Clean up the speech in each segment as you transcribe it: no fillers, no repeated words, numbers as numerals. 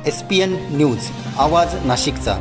SPN news, आवाज नाशिकचा।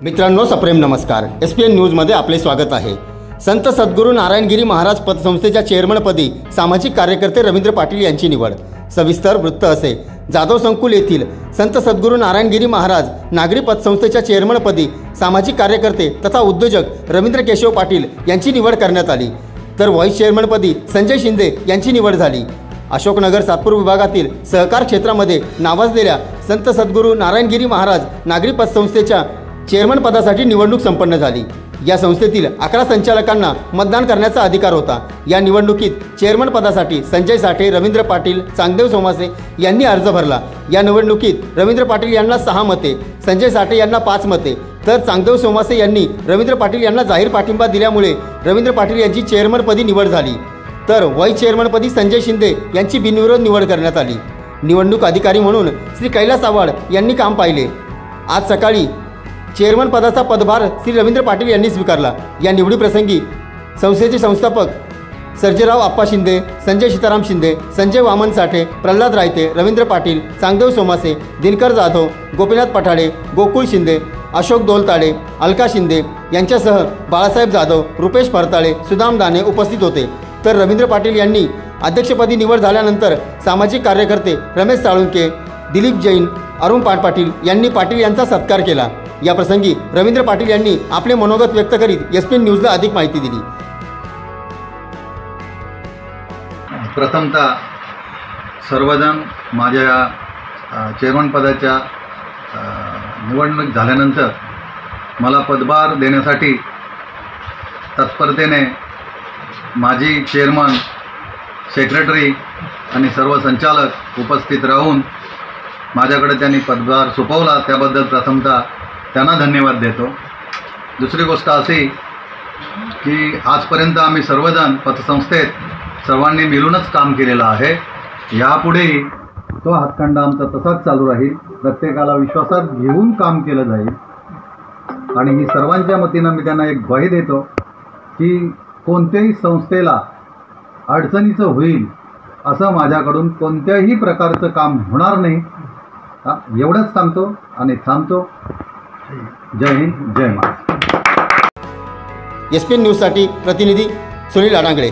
मित्रांनो, सप्रेम नमस्कार। SPN न्यूजमध्ये आपले स्वागत आहे। संत सद्गुरू नारायणगिरी महाराज पतसंस्थेच्या चेअरमनपदी सामाजिक कार्यकर्ते रवींद्र पाटील यांची निवड। सविस्तर वृत्त असे। जाधव संकुल येथील संत सद्गुरू नारायणगिरी महाराज नागरी पतसंस्थेच्या चेअरमनपदी सामाजिक कार्यकर्ते तथा उद्योजक रवींद्र केशव पाटील यांची निवड करण्यात आली, तर व्हाईस चेअरमनपदी संजय शिंदे यांची निवड झाली। अशोकनगर सातपूर विभागातील सहकार क्षेत्रामध्ये नावाजलेल्या संत सद्गुरू नारायणगिरी महाराज नागरी पतसंस्थेच्या चेअरमन पदासाठी निवडणूक संपन्न झाली। या संस्थेतील 11 संचालकांना मतदान करण्याचा अधिकार होता। या निवडणुकीत चेअरमन पदासाठी संजय साठे, रवींद्र पाटील, चांगदेव सोमासे यांनी अर्ज भरला। या निवडणुकीत रवींद्र पाटील यांना 6 मते, संजय साठे यांना 5 मते, तर चांगदेव सोमासे यांनी रवींद्र पाटील यांना जाहीर पाठिंबा दिल्यामुळे रवींद्र पाटील यांची चेअरमनपदी निवड झाली, तर व्हाईस चेअरमनपदी संजय शिंदे यांची बिनविरोध निवड करण्यात आली। निवडणूक अधिकारी म्हणून श्री कैलास आव्हाड यांनी काम पाहिले। आज सकाळी चेअरमन पदाचा पदभार श्री रवींद्र पाटील यांनी स्वीकारला। या निवडीप्रसंगी संस्थेचे संस्थापक सर्जेराव आप्पा शिंदे, संजय सीताराम शिंदे, संजय वामन साठे, प्रल्हाद रायते, रवींद्र पाटील, चांगदेव सोमासे, दिनकर जाधव, गोपीनाथ पठाडे, गोकुळ शिंदे, अशोक दोलताडे, अलका शिंदे यांच्यासह बाळासाहेब जाधव, रुपेश परताळे, सुदाम दाने उपस्थित होते। तर रवींद्र पाटील यांनी अध्यक्षपदी निवड झाल्यानंतर सामाजिक कार्यकर्ते रमेश साळुंके, दिलीप जैन, अरुण पाटील यांनी पाटील यांचा सत्कार केला। या प्रसंगी रवींद्र पाटील यांनी आपले मनोगत व्यक्त करीत SPN न्यूजला अधिक माहिती दिली। प्रथमतः सर्वजण माझ्या चेअरमन पदाच्या निवडणूक झाल्यानंतर मला पदभार देण्यासाठी तत्परतेने माजी चेअरमन, सेक्रेटरी आणि सर्व संचालक उपस्थित राहून माझ्याकडे त्यांनी पदभार सोपवला, त्याबद्दल प्रथमतः त्यांना धन्यवाद देतो। दुसरी गोष्ट अशी की आजपर्यंत आम्ही सर्वजण पतसंस्थेत सर्वांनी मिळूनच काम केलेलं आहे। यापुढेही तो हातखंडा आमचा तसाच चालू राहील। प्रत्येकाला विश्वासात घेऊन काम केलं जाईल आणि ही सर्वांच्या वतीनं मी त्यांना एक ग्वाही देतो की कोणत्याही संस्थेला अडचणीचं होईल असं माझ्याकडून कोणत्याही प्रकारचं काम होणार नाही। एवढंच सांगतो आणि थांबतो। जय हिंद, जय महाराष्ट्र। SPN न्यूजसाठी प्रतिनिधी सुनील अडांगळे।